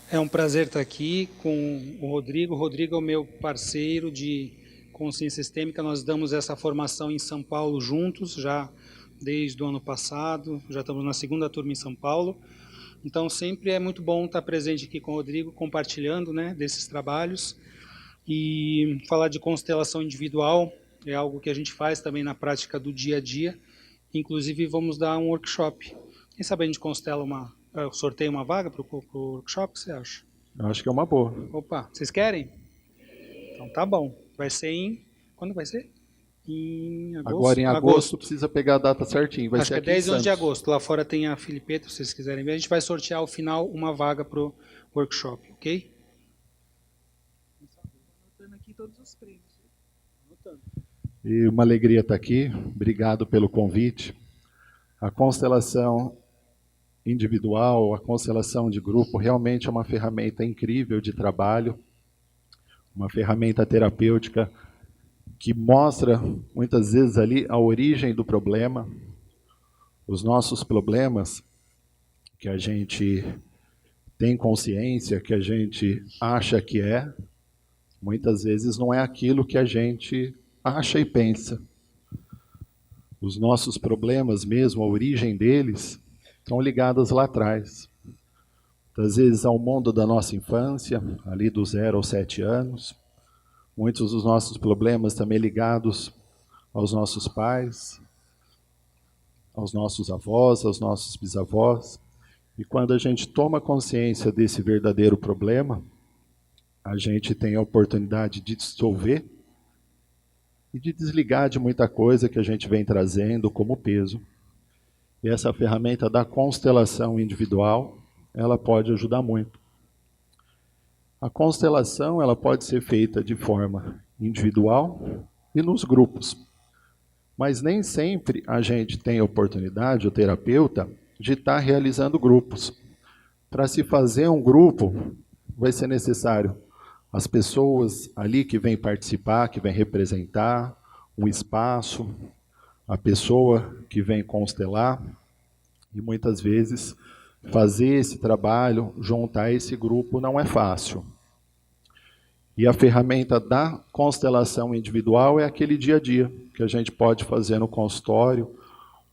É um prazer estar aqui com o Rodrigo. O Rodrigo é o meu parceiro de consciência sistêmica. Nós damos essa formação em São Paulo juntos, já desde o ano passado. Já estamos na segunda turma em São Paulo. Então, sempre é muito bom estar presente aqui com o Rodrigo, compartilhando, né, desses trabalhos. E falar de constelação individual é algo que a gente faz também na prática do dia a dia. Inclusive, vamos dar um workshop. Quem sabe a gente constela sorteia uma vaga para o workshop, o que você acha? Eu acho que é uma boa. Opa, vocês querem? Então tá bom. Vai ser em... Quando vai ser? Em Agora agosto? em agosto precisa pegar a data certinho. Vai Acho ser que é aqui em 10 e 11 de Santos. agosto. Lá fora tem a Filipeta, se vocês quiserem ver. A gente vai sortear ao final uma vaga pro workshop, ok? Anotando aqui todos os prêmios. Anotando. E uma alegria estar aqui. Obrigado pelo convite. A constelação individual, a constelação de grupo, realmente é uma ferramenta incrível de trabalho, uma ferramenta terapêutica que mostra, muitas vezes, ali a origem do problema, os nossos problemas, que a gente tem consciência, que a gente acha que é, muitas vezes não é aquilo que a gente acha e pensa. Os nossos problemas mesmo, a origem deles, estão ligadas lá atrás. Às vezes ao mundo da nossa infância, ali do 0 aos 7 anos. Muitos dos nossos problemas também ligados aos nossos pais, aos nossos avós, aos nossos bisavós. E quando a gente toma consciência desse verdadeiro problema, a gente tem a oportunidade de dissolver e de desligar de muita coisa que a gente vem trazendo como peso. E essa ferramenta da constelação individual, ela pode ajudar muito. A constelação ela pode ser feita de forma individual e nos grupos. Mas nem sempre a gente tem a oportunidade, o terapeuta, de estar realizando grupos. Para se fazer um grupo, vai ser necessário as pessoas ali que vêm participar, que vêm representar, um espaço, a pessoa que vem constelar, e muitas vezes fazer esse trabalho, juntar esse grupo, não é fácil. E a ferramenta da constelação individual é aquele dia a dia, que a gente pode fazer no consultório,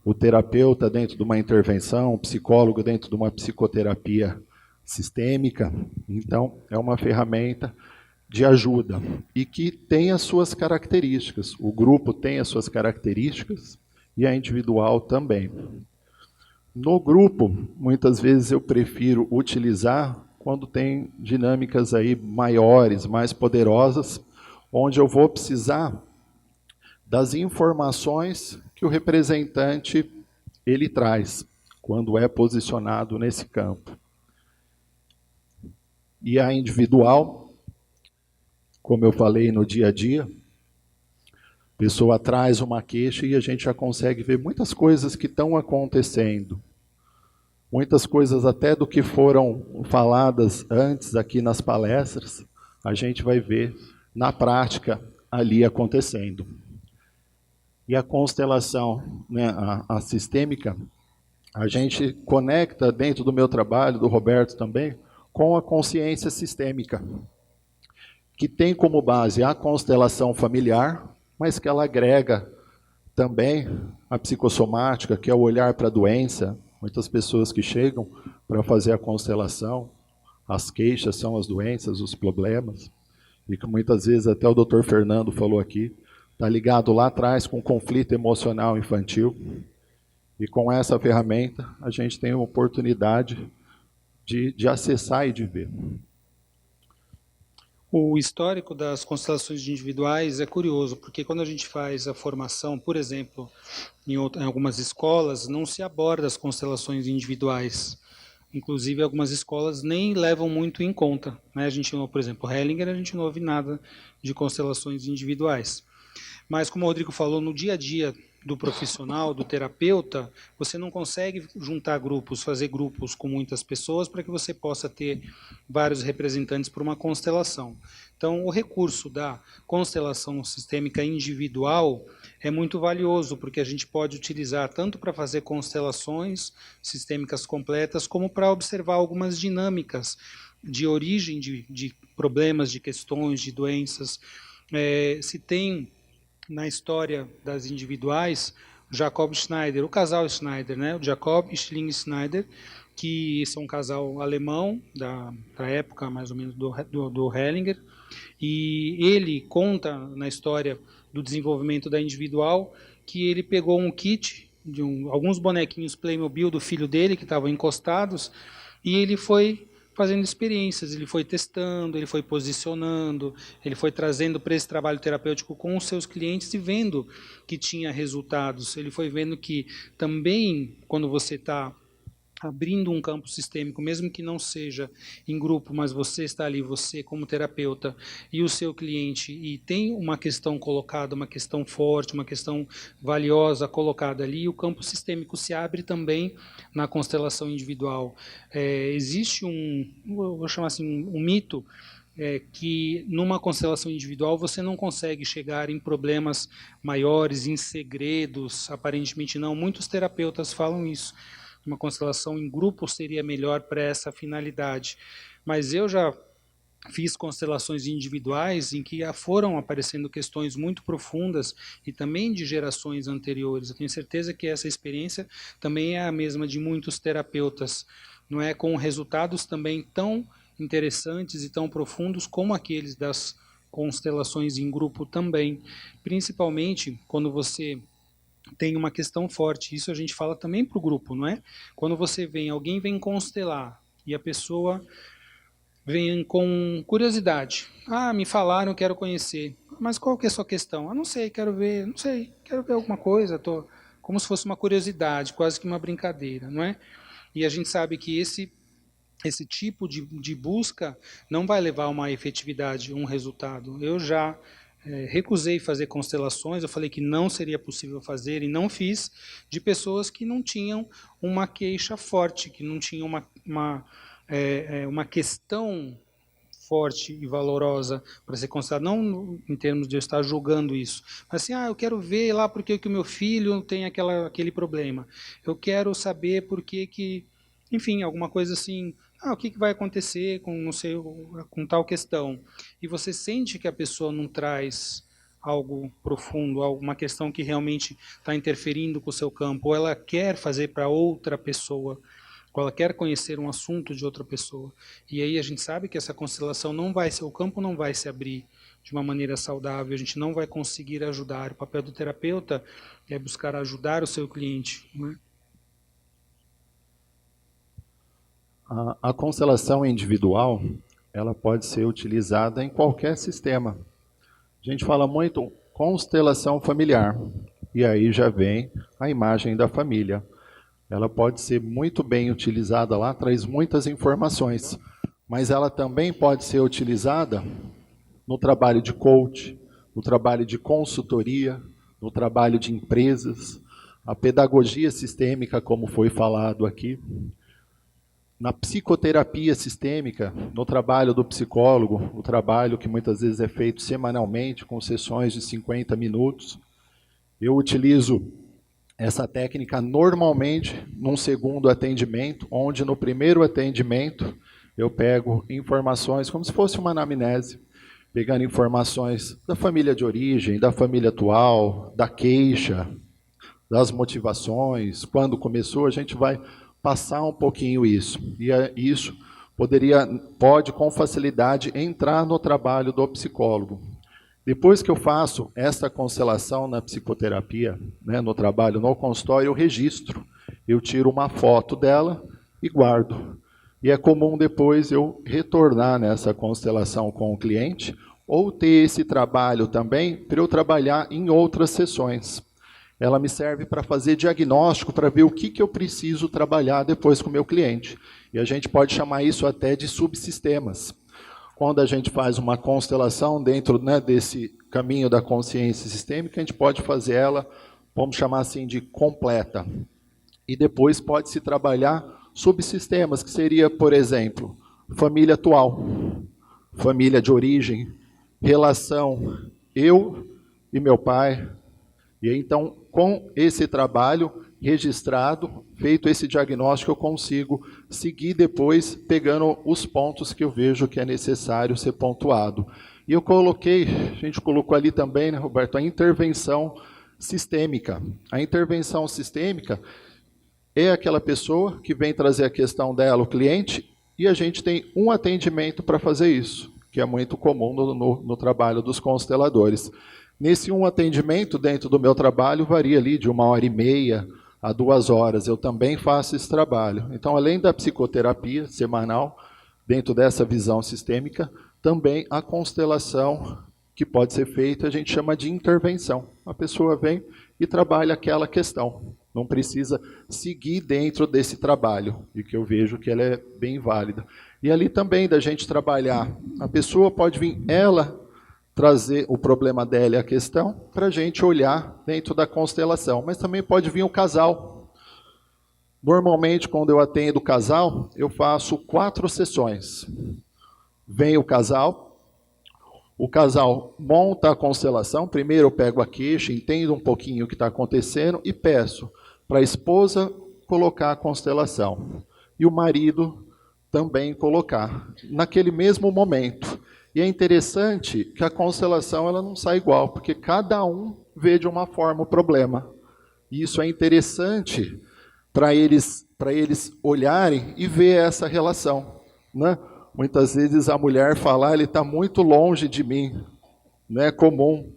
o terapeuta dentro de uma intervenção, o psicólogo dentro de uma psicoterapia sistêmica. Então, é uma ferramenta de ajuda e que tem as suas características. O grupo tem as suas características e a individual também. No grupo, muitas vezes eu prefiro utilizar quando tem dinâmicas aí maiores, mais poderosas, onde eu vou precisar das informações que o representante ele traz quando é posicionado nesse campo. E a individual, como eu falei no dia a dia, a pessoa traz uma queixa e a gente já consegue ver muitas coisas que estão acontecendo. Muitas coisas até do que foram faladas antes aqui nas palestras, a gente vai ver na prática ali acontecendo. E a constelação, né, a sistêmica, a gente conecta dentro do meu trabalho, do Roberto também, com a consciência sistêmica, que tem como base a constelação familiar, mas que ela agrega também a psicossomática, que é o olhar para a doença. Muitas pessoas que chegam para fazer a constelação, as queixas são as doenças, os problemas, e que muitas vezes até o Dr. Fernando falou aqui, está ligado lá atrás com o conflito emocional infantil. E com essa ferramenta a gente tem a oportunidade de acessar e de ver. O histórico das constelações individuais é curioso, porque quando a gente faz a formação, por exemplo, em algumas escolas, não se aborda as constelações individuais. Inclusive, algumas escolas nem levam muito em conta. Né? A gente, por exemplo, Hellinger, a gente não ouve nada de constelações individuais. Mas, como o Rodrigo falou, no dia a dia do profissional, do terapeuta, você não consegue juntar grupos, fazer grupos com muitas pessoas para que você possa ter vários representantes para uma constelação. Então, o recurso da constelação sistêmica individual é muito valioso, porque a gente pode utilizar tanto para fazer constelações sistêmicas completas, como para observar algumas dinâmicas de origem de problemas, de questões, de doenças. Se tem na história das individuais, Jacob Schneider, o casal Schneider, né? O Jacob e Schilling Schneider, que são um casal alemão da época mais ou menos do Hellinger, e ele conta na história do desenvolvimento da individual que ele pegou um kit de alguns bonequinhos Playmobil do filho dele que estavam encostados, e ele foi fazendo experiências, ele foi testando, ele foi posicionando, ele foi trazendo para esse trabalho terapêutico com os seus clientes e vendo que tinha resultados. Ele foi vendo que também, quando você está abrindo um campo sistêmico, mesmo que não seja em grupo, mas você está ali, você como terapeuta e o seu cliente, e tem uma questão colocada, uma questão forte, uma questão valiosa colocada ali, o campo sistêmico se abre também na constelação individual. Existe vou chamar assim, um mito, que numa constelação individual você não consegue chegar em problemas maiores, em segredos, aparentemente não. Muitos terapeutas falam isso. Uma constelação em grupo seria melhor para essa finalidade. Mas eu já fiz constelações individuais em que foram aparecendo questões muito profundas e também de gerações anteriores. Eu tenho certeza que essa experiência também é a mesma de muitos terapeutas, não é? Com resultados também tão interessantes e tão profundos como aqueles das constelações em grupo também. Principalmente quando você tem uma questão forte. Isso a gente fala também para o grupo, não é? Quando alguém vem constelar e a pessoa vem com curiosidade. Me falaram, quero conhecer. Mas qual que é a sua questão? Não sei, quero ver alguma coisa. Como se fosse uma curiosidade, quase que uma brincadeira, não é? E a gente sabe que esse tipo de busca não vai levar a uma efetividade, um resultado. Eu já recusei fazer constelações, eu falei que não seria possível fazer e não fiz, de pessoas que não tinham uma queixa forte, que não tinham uma questão forte e valorosa para ser considerada, não em termos de eu estar julgando isso, mas assim, eu quero ver lá porque que o meu filho tem aquele problema, eu quero saber por que, enfim, alguma coisa assim, o que vai acontecer com, não sei, com tal questão. E você sente que a pessoa não traz algo profundo, alguma questão que realmente está interferindo com o seu campo, ou ela quer fazer para outra pessoa, ou ela quer conhecer um assunto de outra pessoa. E aí a gente sabe que essa constelação o campo não vai se abrir de uma maneira saudável, a gente não vai conseguir ajudar. O papel do terapeuta é buscar ajudar o seu cliente, não é? A constelação individual, ela pode ser utilizada em qualquer sistema. A gente fala muito constelação familiar, e aí já vem a imagem da família. Ela pode ser muito bem utilizada lá, traz muitas informações, mas ela também pode ser utilizada no trabalho de coach, no trabalho de consultoria, no trabalho de empresas, a pedagogia sistêmica, como foi falado aqui, na psicoterapia sistêmica, no trabalho do psicólogo, o trabalho que muitas vezes é feito semanalmente, com sessões de 50 minutos. Eu utilizo essa técnica normalmente num segundo atendimento, onde no primeiro atendimento eu pego informações como se fosse uma anamnese, pegando informações da família de origem, da família atual, da queixa, das motivações, quando começou, a gente vai passar um pouquinho isso. E isso pode com facilidade entrar no trabalho do psicólogo. Depois que eu faço essa constelação na psicoterapia, no trabalho, no consultório, eu registro. Eu tiro uma foto dela e guardo. E é comum depois eu retornar nessa constelação com o cliente, ou ter esse trabalho também para eu trabalhar em outras sessões. Ela me serve para fazer diagnóstico, para ver o que eu preciso trabalhar depois com o meu cliente. E a gente pode chamar isso até de subsistemas. Quando a gente faz uma constelação dentro desse caminho da consciência sistêmica, a gente pode fazer ela vamos chamar assim de completa. E depois pode-se trabalhar subsistemas, que seria, por exemplo, família atual, família de origem, relação eu e meu pai. E então, com esse trabalho registrado, feito esse diagnóstico, eu consigo seguir depois pegando os pontos que eu vejo que é necessário ser pontuado. E eu coloquei, a gente colocou ali também, né, Roberto, a intervenção sistêmica. A intervenção sistêmica é aquela pessoa que vem trazer a questão dela, o cliente, e a gente tem um atendimento para fazer isso, que é muito comum no trabalho dos consteladores. Nesse um atendimento, dentro do meu trabalho, varia ali de 1h30 a 2 horas. Eu também faço esse trabalho. Então, além da psicoterapia semanal, dentro dessa visão sistêmica, também a constelação que pode ser feita, a gente chama de intervenção. A pessoa vem e trabalha aquela questão. Não precisa seguir dentro desse trabalho, e que eu vejo que ela é bem válida. E ali também da gente trabalhar, a pessoa pode vir, ela trazer o problema dela e a questão, para a gente olhar dentro da constelação. Mas também pode vir o casal. Normalmente, quando eu atendo o casal, eu faço 4 sessões. Vem o casal monta a constelação, primeiro eu pego a queixa, entendo um pouquinho o que está acontecendo e peço para a esposa colocar a constelação. E o marido também colocar, naquele mesmo momento. E é interessante que a constelação ela não sai igual, porque cada um vê de uma forma o problema. E isso é interessante para eles olharem e ver essa relação, né? Muitas vezes a mulher fala, ele está muito longe de mim, não é comum.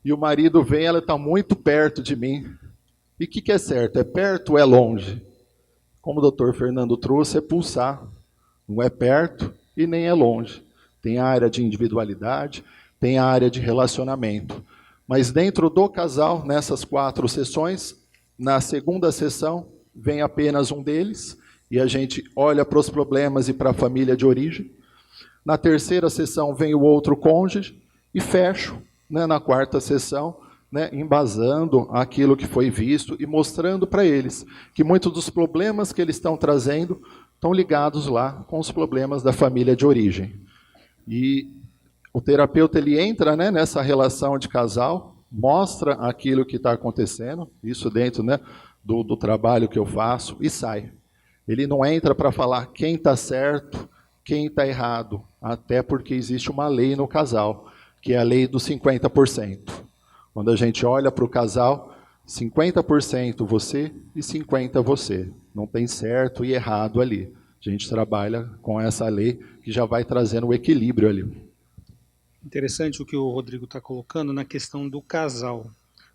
E o marido vem, ela está muito perto de mim. E o que é certo? É perto ou é longe? Como o doutor Fernando trouxe, é pulsar. Não é perto e nem é longe. Tem a área de individualidade, tem a área de relacionamento. Mas dentro do casal, nessas 4 sessões, na segunda sessão, vem apenas um deles, e a gente olha para os problemas e para a família de origem. Na terceira sessão vem o outro cônjuge e fecho, né, na quarta sessão, né, embasando aquilo que foi visto e mostrando para eles que muitos dos problemas que eles estão trazendo estão ligados lá com os problemas da família de origem. E o terapeuta ele entra, né, nessa relação de casal, mostra aquilo que está acontecendo, isso dentro, né, do trabalho que eu faço, e sai. Ele não entra para falar quem está certo, quem está errado, até porque existe uma lei no casal, que é a lei dos 50%. Quando a gente olha para o casal, 50% você e 50% você. Não tem certo e errado ali. A gente trabalha com essa lei que já vai trazendo o equilíbrio ali. Interessante o que o Rodrigo está colocando na questão do casal.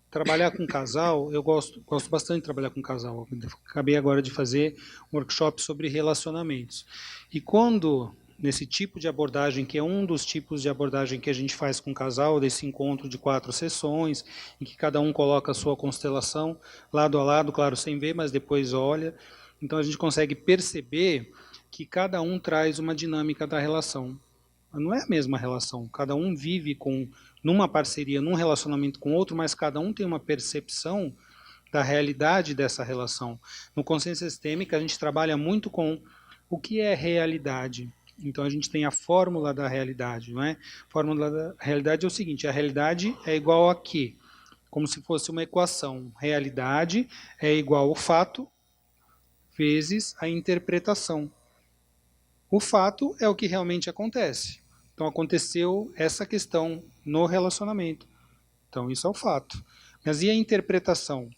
Trabalhar com casal, eu gosto bastante de trabalhar com casal. Acabei agora de fazer um workshop sobre relacionamentos. E quando, nesse tipo de abordagem, que é um dos tipos de abordagem que a gente faz com casal, desse encontro de 4 sessões, em que cada um coloca a sua constelação lado a lado, claro, sem ver, mas depois olha. Então a gente consegue perceber que cada um traz uma dinâmica da relação. Não é a mesma relação, cada um vive numa parceria, num relacionamento com outro, mas cada um tem uma percepção da realidade dessa relação. No consciência sistêmica, a gente trabalha muito com o que é realidade. Então a gente tem a fórmula da realidade, não é? A fórmula da realidade é o seguinte, a realidade é igual a quê? Como se fosse uma equação. Realidade é igual ao fato vezes a interpretação. O fato é o que realmente acontece. Então aconteceu essa questão no relacionamento. Então isso é o fato. Mas e a interpretação?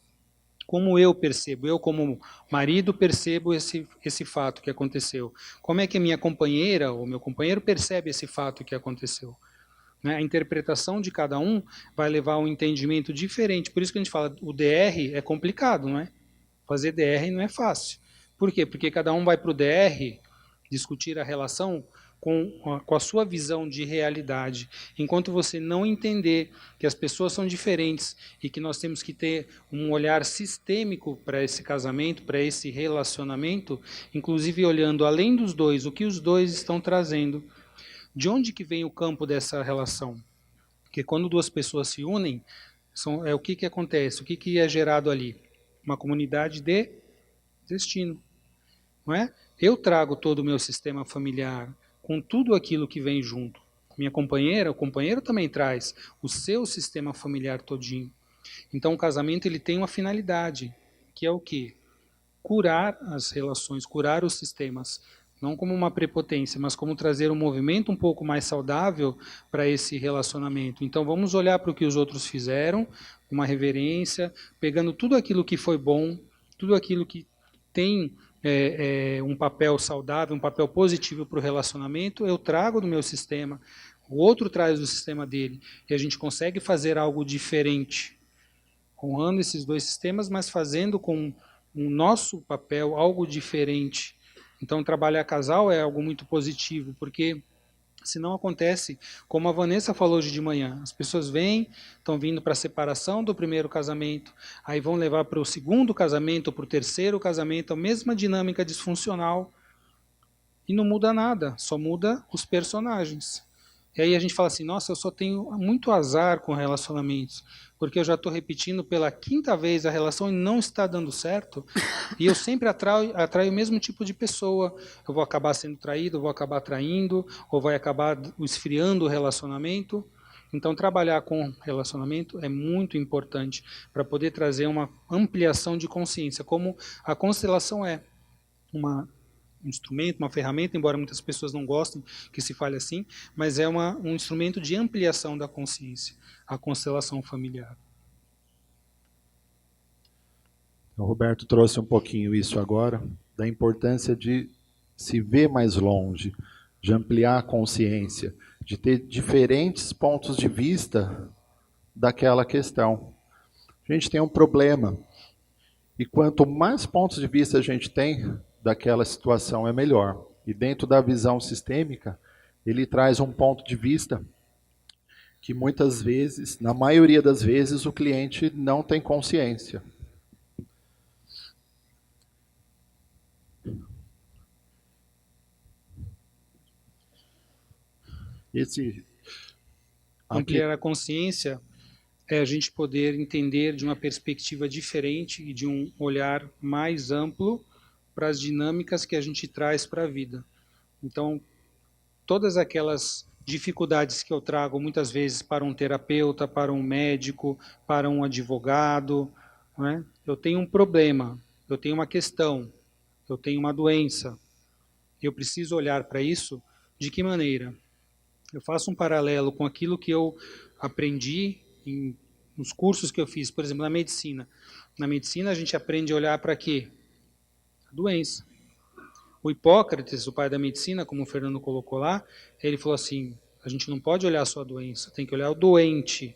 Como eu percebo? Eu como marido percebo esse fato que aconteceu. Como é que a minha companheira ou meu companheiro percebe esse fato que aconteceu? Né? A interpretação de cada um vai levar a um entendimento diferente. Por isso que a gente fala, o DR é complicado, não é? Fazer DR não é fácil. Por quê? Porque cada um vai para o DR discutir a relação com a sua visão de realidade. Enquanto você não entender que as pessoas são diferentes e que nós temos que ter um olhar sistêmico para esse casamento, para esse relacionamento, inclusive olhando além dos dois, o que os dois estão trazendo. De onde que vem o campo dessa relação? Porque quando 2 pessoas se unem, O que acontece? O que é gerado ali? Uma comunidade de destino. Não é? Eu trago todo o meu sistema familiar com tudo aquilo que vem junto. Minha companheira, o companheiro também traz o seu sistema familiar todinho. Então o casamento ele tem uma finalidade, que é o quê? Curar as relações, curar os sistemas. Não como uma prepotência, mas como trazer um movimento um pouco mais saudável para esse relacionamento. Então vamos olhar para o que os outros fizeram, uma reverência, pegando tudo aquilo que foi bom, tudo aquilo que tem um papel saudável, um papel positivo para o relacionamento, eu trago do meu sistema, o outro traz do sistema dele, e a gente consegue fazer algo diferente, honrando esses dois sistemas, mas fazendo com o nosso papel algo diferente. Então, trabalhar casal é algo muito positivo, porque se não acontece, como a Vanessa falou hoje de manhã, as pessoas vêm, estão vindo para a separação do primeiro casamento, aí vão levar para o segundo casamento, para o terceiro casamento, a mesma dinâmica disfuncional, e não muda nada, só muda os personagens. E aí a gente fala assim, nossa, eu só tenho muito azar com relacionamentos, porque eu já estou repetindo pela quinta vez a relação e não está dando certo, e eu sempre atraio o mesmo tipo de pessoa. Eu vou acabar sendo traído, eu vou acabar traindo, ou vai acabar esfriando o relacionamento. Então, trabalhar com relacionamento é muito importante para poder trazer uma ampliação de consciência, como a constelação é um instrumento, uma ferramenta, embora muitas pessoas não gostem que se fale assim, mas é um instrumento de ampliação da consciência, a constelação familiar. O Roberto trouxe um pouquinho isso agora, da importância de se ver mais longe, de ampliar a consciência, de ter diferentes pontos de vista daquela questão. A gente tem um problema, e quanto mais pontos de vista a gente tem daquela situação, é melhor. E dentro da visão sistêmica, ele traz um ponto de vista que muitas vezes, na maioria das vezes, o cliente não tem consciência. Ampliar a consciência é a gente poder entender de uma perspectiva diferente e de um olhar mais amplo para as dinâmicas que a gente traz para a vida. Então, todas aquelas dificuldades que eu trago muitas vezes para um terapeuta, para um médico, para um advogado, não é? Eu tenho um problema, eu tenho uma questão, eu tenho uma doença, eu preciso olhar para isso de que maneira? Eu faço um paralelo com aquilo que eu aprendi nos cursos que eu fiz, por exemplo, na medicina. Na medicina a gente aprende a olhar para quê? A doença. O Hipócrates, o pai da medicina, como o Fernando colocou lá, ele falou assim, a gente não pode olhar só a doença, tem que olhar o doente.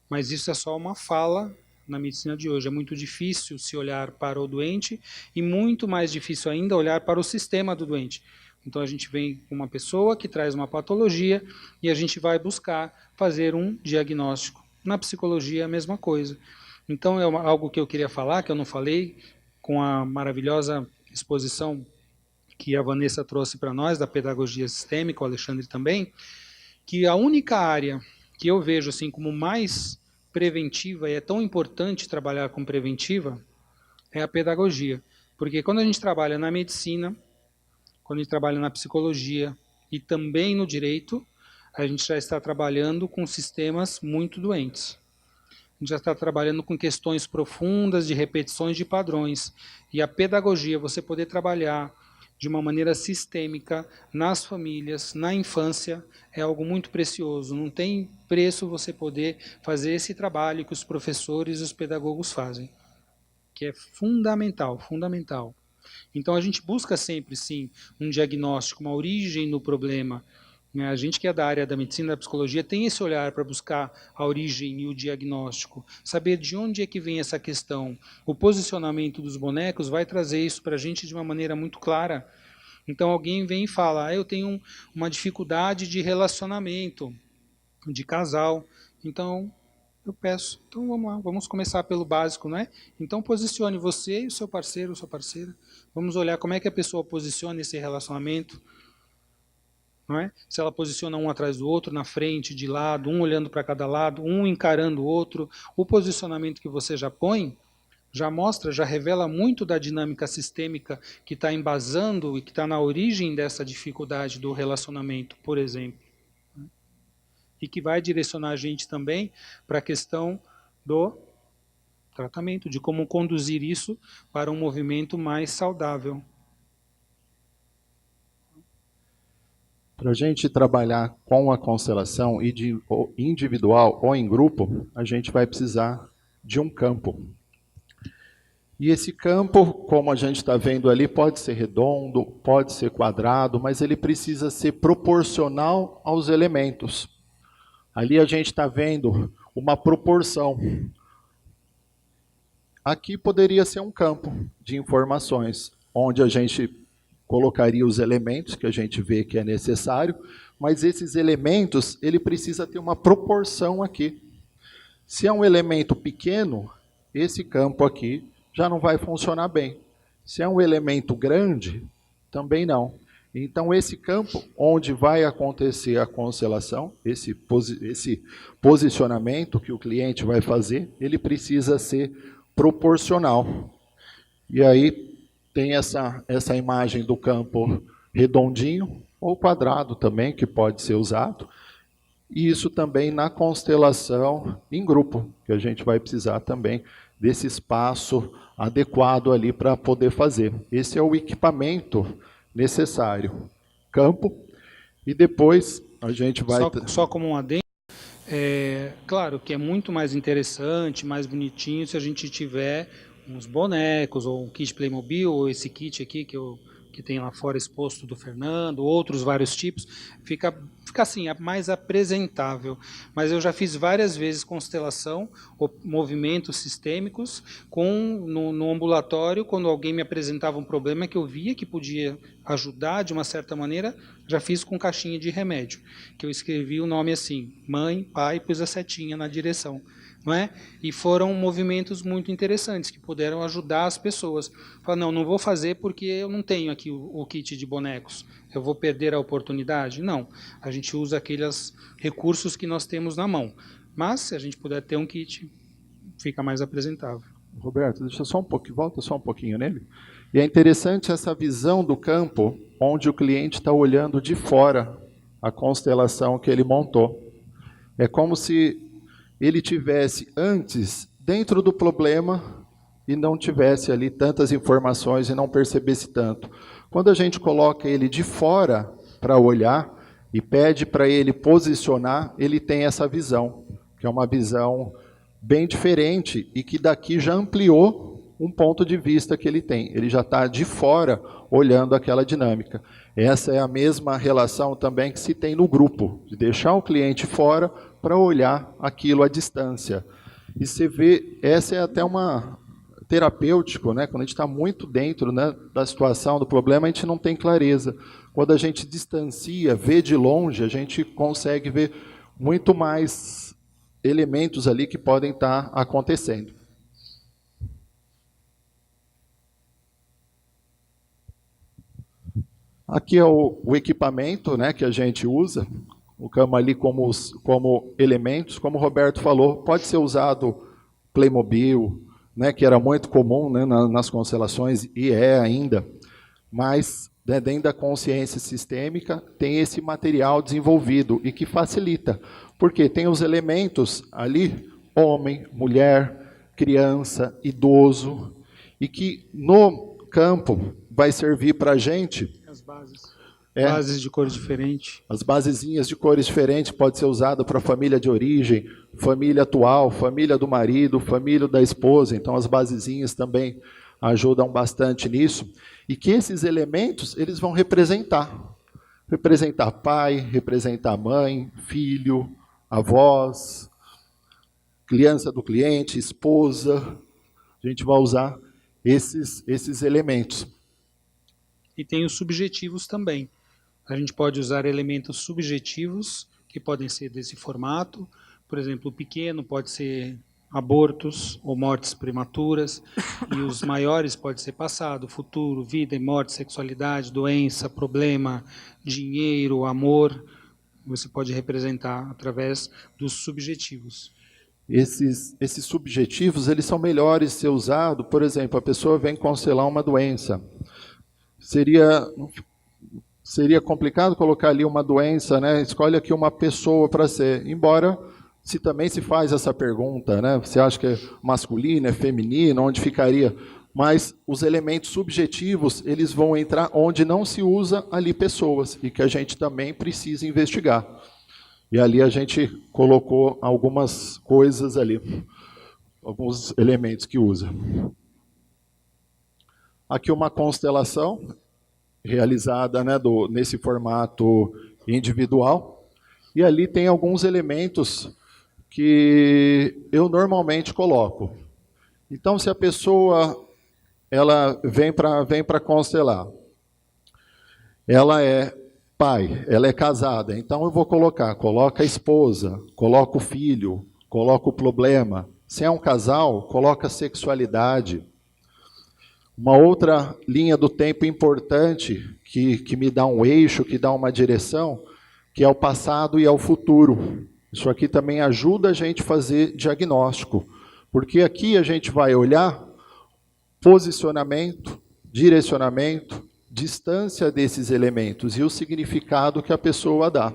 Mas isso é só uma fala na medicina de hoje. É muito difícil se olhar para o doente e muito mais difícil ainda olhar para o sistema do doente. Então a gente vem com uma pessoa que traz uma patologia e a gente vai buscar fazer um diagnóstico. Na psicologia é a mesma coisa. Então é algo que eu queria falar, que eu não falei, com a maravilhosa exposição que a Vanessa trouxe para nós, da pedagogia sistêmica, o Alexandre também, que a única área que eu vejo assim como mais preventiva, e é tão importante trabalhar com preventiva, é a pedagogia. Porque quando a gente trabalha na medicina, quando a gente trabalha na psicologia e também no direito, a gente já está trabalhando com sistemas muito doentes. A gente já está trabalhando com questões profundas de repetições de padrões. E a pedagogia, você poder trabalhar de uma maneira sistêmica nas famílias, na infância, é algo muito precioso. Não tem preço você poder fazer esse trabalho que os professores e os pedagogos fazem, que é fundamental, fundamental. Então a gente busca sempre, sim, um diagnóstico, uma origem no problema. A gente que é da área da medicina, da psicologia, tem esse olhar para buscar a origem e o diagnóstico, saber de onde é que vem essa questão. O posicionamento dos bonecos vai trazer isso para a gente de uma maneira muito clara. Então alguém vem e fala, eu tenho uma dificuldade de relacionamento, de casal, então eu peço, então vamos lá, vamos começar pelo básico, não é? Então posicione você e o seu parceiro, sua parceira, vamos olhar como é que a pessoa posiciona esse relacionamento. não é? Se ela posiciona um atrás do outro, na frente, de lado, um olhando para cada lado, um encarando o outro, o posicionamento que você já põe, já mostra, já revela muito da dinâmica sistêmica que está embasando e que está na origem dessa dificuldade do relacionamento, por exemplo. E que vai direcionar a gente também para a questão do tratamento, de como conduzir isso para um movimento mais saudável. Para a gente trabalhar com a constelação individual ou em grupo, a gente vai precisar de um campo. E esse campo, como a gente está vendo ali, pode ser redondo, pode ser quadrado, mas ele precisa ser proporcional aos elementos. Ali a gente está vendo uma proporção. Aqui poderia ser um campo de informações, onde a gente colocaria os elementos que a gente vê que é necessário, mas esses elementos, ele precisa ter uma proporção aqui. Se é um elemento pequeno, esse campo aqui já não vai funcionar bem. Se é um elemento grande, também não. Então, esse campo onde vai acontecer a constelação, esse posicionamento que o cliente vai fazer, ele precisa ser proporcional. E aí tem essa imagem do campo redondinho ou quadrado também, que pode ser usado. E isso também na constelação em grupo, que a gente vai precisar também desse espaço adequado ali para poder fazer. Esse é o equipamento necessário. Campo, e depois a gente vai... Só como um adendo, claro que é muito mais interessante, mais bonitinho se a gente tiver uns bonecos, ou um kit Playmobil, ou esse kit aqui que tem lá fora exposto do Fernando, outros vários tipos, fica assim, mais apresentável. Mas eu já fiz várias vezes constelação, ou movimentos sistêmicos, no ambulatório, quando alguém me apresentava um problema que eu via que podia ajudar de uma certa maneira, já fiz com caixinha de remédio, que eu escrevi o nome assim, mãe, pai, pus a setinha na direção. Não é? E foram movimentos muito interessantes, que puderam ajudar as pessoas. Falar, não vou fazer porque eu não tenho aqui o kit de bonecos, eu vou perder a oportunidade? Não, a gente usa aqueles recursos que nós temos na mão. Mas, se a gente puder ter um kit, fica mais apresentável. Roberto, deixa só um pouquinho, volta só um pouquinho nele. E é interessante essa visão do campo, onde o cliente está olhando de fora a constelação que ele montou. É como se ele tivesse antes dentro do problema e não tivesse ali tantas informações e não percebesse tanto. Quando a gente coloca ele de fora para olhar e pede para ele posicionar, ele tem essa visão, que é uma visão bem diferente e que daqui já ampliou um ponto de vista que ele tem. Ele já está de fora olhando aquela dinâmica. Essa é a mesma relação também que se tem no grupo, de deixar o cliente fora para olhar aquilo à distância. E você vê, essa é até uma terapêutico, né? Quando a gente está muito dentro, né, da situação, do problema, a gente não tem clareza. Quando a gente distancia, vê de longe, a gente consegue ver muito mais elementos ali que podem estar acontecendo. Aqui é o equipamento, né, que a gente usa. Colocamos ali como elementos, como o Roberto falou, pode ser usado Playmobil, né, que era muito comum, né, nas constelações, e é ainda, mas né, dentro da consciência sistêmica tem esse material desenvolvido e que facilita, porque tem os elementos ali, homem, mulher, criança, idoso, e que no campo vai servir para a gente... As bases. Bases de cores diferentes. As basezinhas de cores diferentes pode ser usado para família de origem, família atual, família do marido, família da esposa. Então as basezinhas também ajudam bastante nisso. E que esses elementos, eles vão representar. Representar pai, representar mãe, filho, avós, criança do cliente, esposa. A gente vai usar esses elementos. E tem os subjetivos também. A gente pode usar elementos subjetivos, que podem ser desse formato. Por exemplo, o pequeno pode ser abortos ou mortes prematuras, e os maiores pode ser passado, futuro, vida e morte, sexualidade, doença, problema, dinheiro, amor. Você pode representar através dos subjetivos. Esses subjetivos, eles são melhores ser usados, por exemplo, a pessoa vem constelar uma doença. Seria complicado colocar ali uma doença, né? Escolhe aqui uma pessoa para ser, embora se também se faz essa pergunta, né? Você acha que é masculino, é feminino, onde ficaria? Mas os elementos subjetivos, eles vão entrar onde não se usa ali pessoas, e que a gente também precisa investigar. E ali a gente colocou algumas coisas ali, alguns elementos que usa. Aqui uma constelação realizada, né, nesse formato individual. E ali tem alguns elementos que eu normalmente coloco. Então, se a pessoa ela vem para constelar, ela é pai, ela é casada, então eu vou coloca a esposa, coloca o filho, coloca o problema. Se é um casal, coloca a sexualidade. Uma outra linha do tempo importante, que me dá um eixo, que dá uma direção, que é o passado e é o futuro. Isso aqui também ajuda a gente a fazer diagnóstico, porque aqui a gente vai olhar posicionamento, direcionamento, distância desses elementos e o significado que a pessoa dá.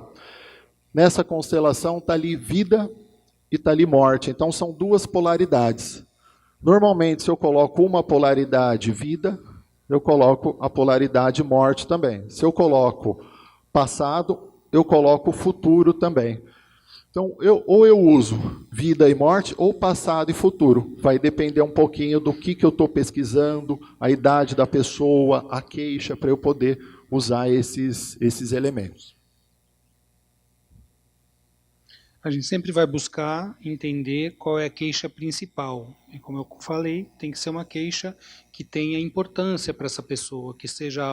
Nessa constelação está ali vida e está ali morte, então são duas polaridades. Normalmente, se eu coloco uma polaridade vida, eu coloco a polaridade morte também. Se eu coloco passado, eu coloco futuro também. Então, ou eu uso vida e morte, ou passado e futuro. Vai depender um pouquinho do que eu estou pesquisando, a idade da pessoa, a queixa, para eu poder usar esses elementos. A gente sempre vai buscar entender qual é a queixa principal. E como eu falei, tem que ser uma queixa que tenha importância para essa pessoa, que seja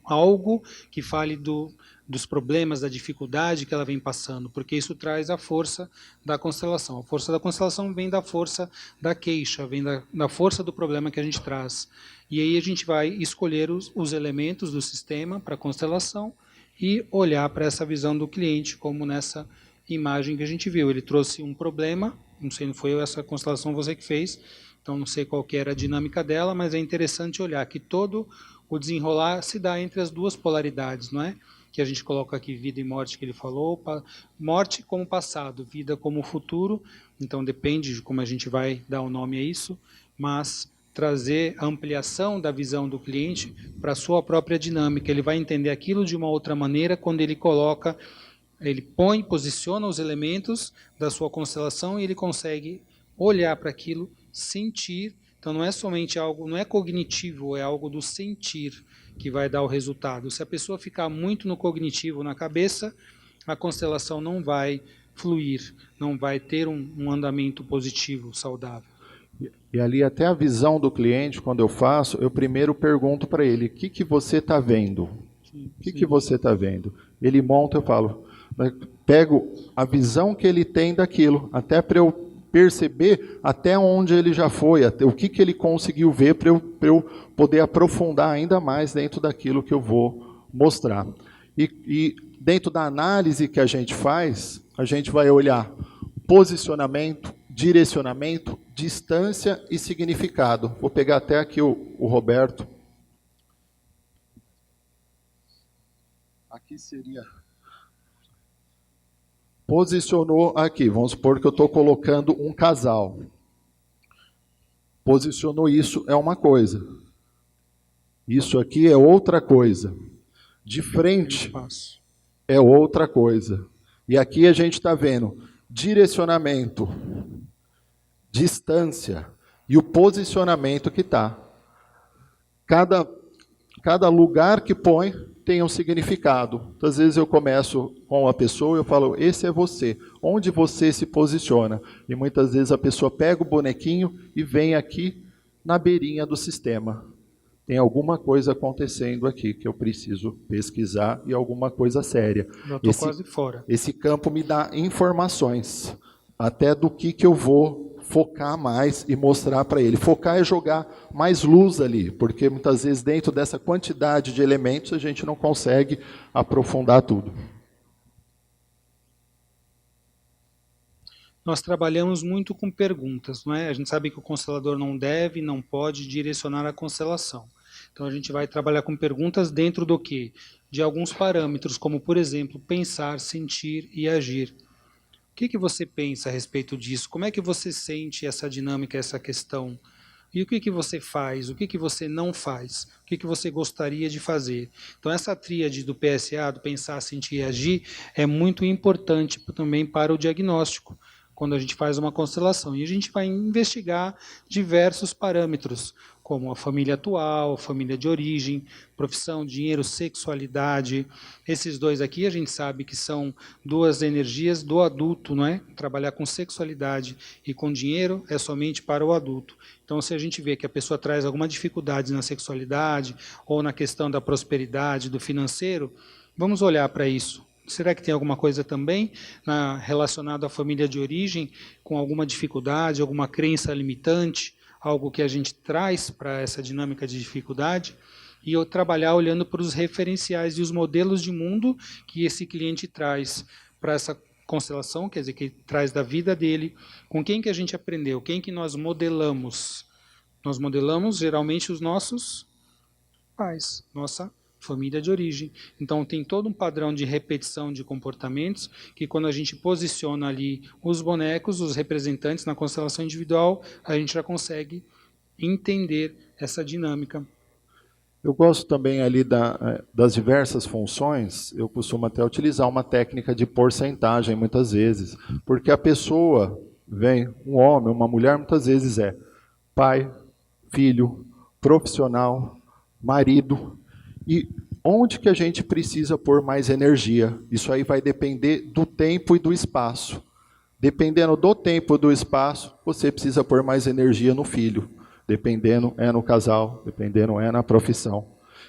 algo que fale dos problemas, da dificuldade que ela vem passando, porque isso traz a força da constelação. A força da constelação vem da força da queixa, vem da força do problema que a gente traz. E aí a gente vai escolher os elementos do sistema para a constelação e olhar para essa visão do cliente, como nessa imagem que a gente viu. Ele trouxe um problema, não sei, não foi essa constelação você que fez, então não sei qual que era a dinâmica dela, mas é interessante olhar que todo o desenrolar se dá entre as duas polaridades, não é? Que a gente coloca aqui vida e morte, que ele falou, morte como passado, vida como futuro, então depende de como a gente vai dar o nome a isso, mas trazer a ampliação da visão do cliente para a sua própria dinâmica. Ele vai entender aquilo de uma outra maneira quando ele coloca, ele posiciona os elementos da sua constelação e ele consegue olhar para aquilo, sentir. Então não é somente algo, não é cognitivo, é algo do sentir que vai dar o resultado. Se a pessoa ficar muito no cognitivo, na cabeça, a constelação não vai fluir, não vai ter um andamento positivo, saudável. E ali até a visão do cliente, quando eu faço, eu primeiro pergunto para ele, o que você está vendo? O que você está vendo? Ele monta, eu falo, pego a visão que ele tem daquilo, até para eu perceber até onde ele já foi, até o que ele conseguiu ver, para eu poder aprofundar ainda mais dentro daquilo que eu vou mostrar. E dentro da análise que a gente faz, a gente vai olhar posicionamento, direcionamento, distância e significado. Vou pegar até aqui o Roberto. Aqui seria... Posicionou aqui, vamos supor que eu estou colocando um casal. Posicionou isso, é uma coisa. Isso aqui é outra coisa. De frente é outra coisa. E aqui a gente está vendo direcionamento, distância e o posicionamento que está. Cada lugar que põe tem um significado. Às vezes eu começo com a pessoa e eu falo, esse é você, onde você se posiciona. E muitas vezes a pessoa pega o bonequinho e vem aqui na beirinha do sistema. Tem alguma coisa acontecendo aqui que eu preciso pesquisar e alguma coisa séria. Já estou quase fora. Esse campo me dá informações, até do que eu vou focar mais e mostrar para ele. Focar é jogar mais luz ali, porque muitas vezes dentro dessa quantidade de elementos a gente não consegue aprofundar tudo. Nós trabalhamos muito com perguntas, não é? A gente sabe que o constelador não deve, não pode direcionar a constelação. Então a gente vai trabalhar com perguntas dentro do quê? De alguns parâmetros, como por exemplo, pensar, sentir e agir. O que você pensa a respeito disso? Como é que você sente essa dinâmica, essa questão? E o que você faz? O que você não faz? O que você gostaria de fazer? Então essa tríade do PSA, do pensar, sentir e agir, é muito importante também para o diagnóstico, quando a gente faz uma constelação. E a gente vai investigar diversos parâmetros, como a família atual, família de origem, profissão, dinheiro, sexualidade. Esses dois aqui a gente sabe que são duas energias do adulto, não é? Trabalhar com sexualidade e com dinheiro é somente para o adulto. Então, se a gente vê que a pessoa traz alguma dificuldade na sexualidade ou na questão da prosperidade, do financeiro, vamos olhar para isso. Será que tem alguma coisa também relacionada à família de origem, com alguma dificuldade, alguma crença limitante, algo que a gente traz para essa dinâmica de dificuldade? E eu trabalhar olhando para os referenciais e os modelos de mundo que esse cliente traz para essa constelação, quer dizer, que traz da vida dele, com quem que a gente aprendeu, quem que nós modelamos. Nós modelamos geralmente os nossos pais, nossa família de origem. Então tem todo um padrão de repetição de comportamentos que quando a gente posiciona ali os bonecos, os representantes na constelação individual, a gente já consegue entender essa dinâmica. Eu gosto também ali das diversas funções, eu costumo até utilizar uma técnica de porcentagem muitas vezes, porque a pessoa vem, um homem, uma mulher, muitas vezes é pai, filho, profissional, marido, e onde que a gente precisa pôr mais energia? Isso aí vai depender do tempo e do espaço. Dependendo do tempo e do espaço, você precisa pôr mais energia no filho. Dependendo é no casal, dependendo é na profissão.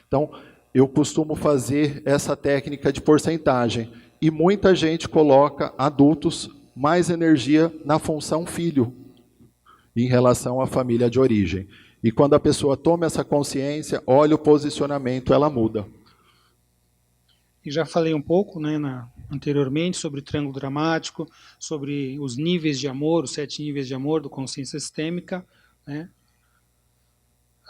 Então, eu costumo fazer essa técnica de porcentagem. E muita gente coloca, adultos, mais energia na função filho, em relação à família de origem. E quando a pessoa toma essa consciência, olha o posicionamento, ela muda. E já falei um pouco, né, anteriormente sobre o triângulo dramático, sobre os níveis de amor, os 7 níveis de amor do consciência sistêmica, né?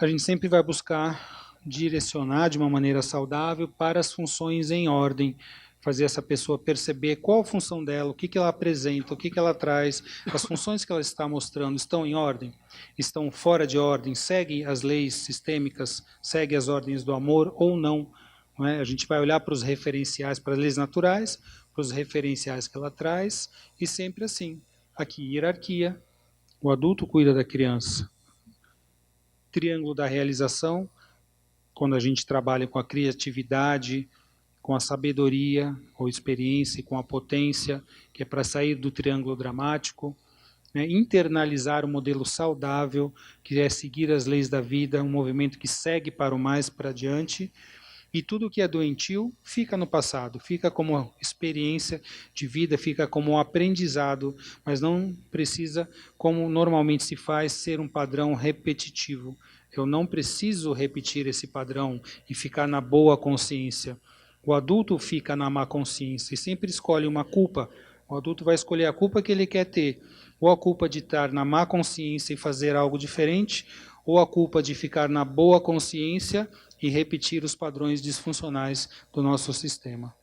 A gente sempre vai buscar direcionar de uma maneira saudável para as funções em ordem, fazer essa pessoa perceber qual a função dela, o que ela apresenta, o que ela traz, as funções que ela está mostrando estão em ordem, estão fora de ordem, segue as leis sistêmicas, segue as ordens do amor ou não. Não é? A gente vai olhar para os referenciais, para as leis naturais, para os referenciais que ela traz, e sempre assim. Aqui, hierarquia, o adulto cuida da criança. Triângulo da realização, quando a gente trabalha com a criatividade, com a sabedoria ou experiência, com a potência, que é para sair do triângulo dramático, né? Internalizar o modelo saudável, que é seguir as leis da vida, um movimento que segue para o mais para adiante, e tudo que é doentio fica no passado, fica como experiência de vida, fica como um aprendizado, mas não precisa, como normalmente se faz, ser um padrão repetitivo. Eu não preciso repetir esse padrão e ficar na boa consciência. O adulto fica na má consciência e sempre escolhe uma culpa. O adulto vai escolher a culpa que ele quer ter. Ou a culpa de estar na má consciência e fazer algo diferente, ou a culpa de ficar na boa consciência e repetir os padrões disfuncionais do nosso sistema.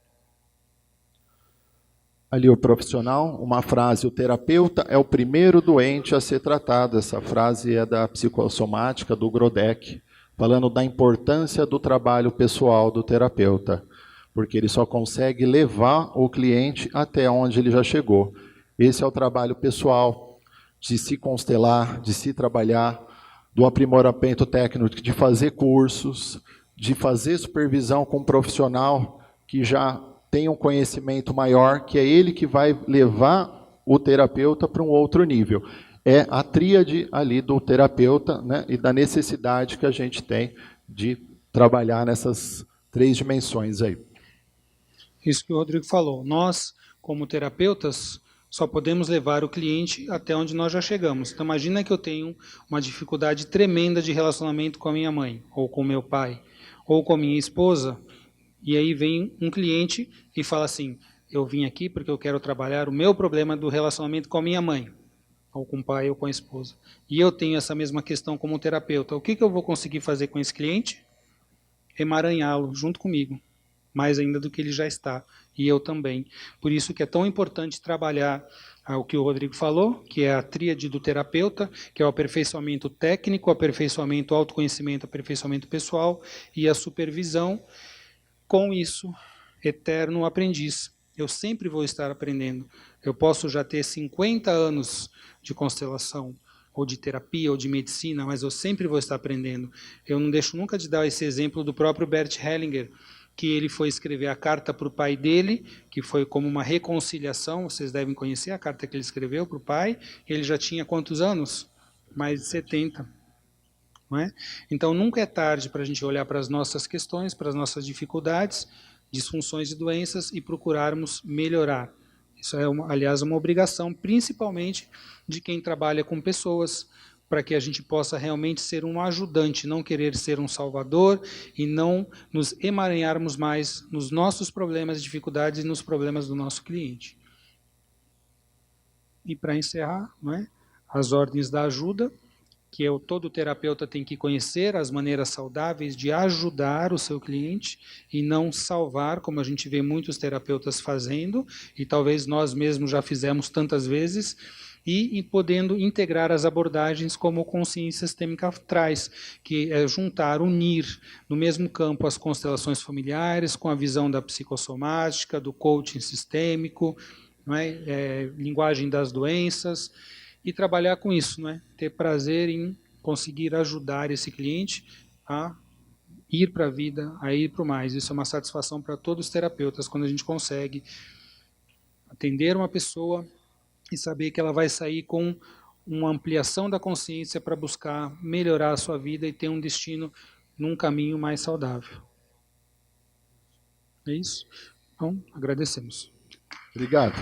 Ali o profissional, uma frase, o terapeuta é o primeiro doente a ser tratado. Essa frase é da psicossomática, do Grodeck, falando da importância do trabalho pessoal do terapeuta, porque ele só consegue levar o cliente até onde ele já chegou. Esse é o trabalho pessoal, de se constelar, de se trabalhar, do aprimoramento técnico, de fazer cursos, de fazer supervisão com um profissional que já tem um conhecimento maior, que é ele que vai levar o terapeuta para um outro nível. É a tríade ali do terapeuta, né, e da necessidade que a gente tem de trabalhar nessas 3 dimensões aí. Isso que o Rodrigo falou. Nós, como terapeutas, Só podemos levar o cliente até onde nós já chegamos. Então, imagina que eu tenho uma dificuldade tremenda de relacionamento com a minha mãe, ou com meu pai, ou com a minha esposa, e aí vem um cliente e fala assim, eu vim aqui porque eu quero trabalhar o meu problema do relacionamento com a minha mãe, ou com o pai, ou com a esposa. E eu tenho essa mesma questão como terapeuta. O que eu vou conseguir fazer com esse cliente? Emaranhá-lo junto comigo, mais ainda do que ele já está, e eu também. Por isso que é tão importante trabalhar o que o Rodrigo falou, que é a tríade do terapeuta, que é o aperfeiçoamento técnico, o aperfeiçoamento autoconhecimento, aperfeiçoamento pessoal e a supervisão. Com isso, eterno aprendiz. Eu sempre vou estar aprendendo. Eu posso já ter 50 anos de constelação, ou de terapia, ou de medicina, mas eu sempre vou estar aprendendo. Eu não deixo nunca de dar esse exemplo do próprio Bert Hellinger, que ele foi escrever a carta para o pai dele, que foi como uma reconciliação, vocês devem conhecer a carta que ele escreveu para o pai, ele já tinha quantos anos? Mais de 70. Não é? Então nunca é tarde para a gente olhar para as nossas questões, para as nossas dificuldades, disfunções e doenças e procurarmos melhorar. Isso é, aliás, uma obrigação, principalmente de quem trabalha com pessoas, para que a gente possa realmente ser um ajudante, não querer ser um salvador e não nos emaranharmos mais nos nossos problemas, dificuldades e nos problemas do nosso cliente. E para encerrar, não é? As ordens da ajuda, que todo terapeuta tem que conhecer as maneiras saudáveis de ajudar o seu cliente e não salvar, como a gente vê muitos terapeutas fazendo, e talvez nós mesmos já fizemos tantas vezes, e podendo integrar as abordagens como o consciência sistêmica traz, que é juntar, unir no mesmo campo as constelações familiares com a visão da psicossomática, do coaching sistêmico, não é? Linguagem das doenças, e trabalhar com isso, né? Ter prazer em conseguir ajudar esse cliente a ir para a vida, a ir para o mais. Isso é uma satisfação para todos os terapeutas, quando a gente consegue atender uma pessoa e saber que ela vai sair com uma ampliação da consciência para buscar melhorar a sua vida e ter um destino num caminho mais saudável. É isso? Então, agradecemos. Obrigado.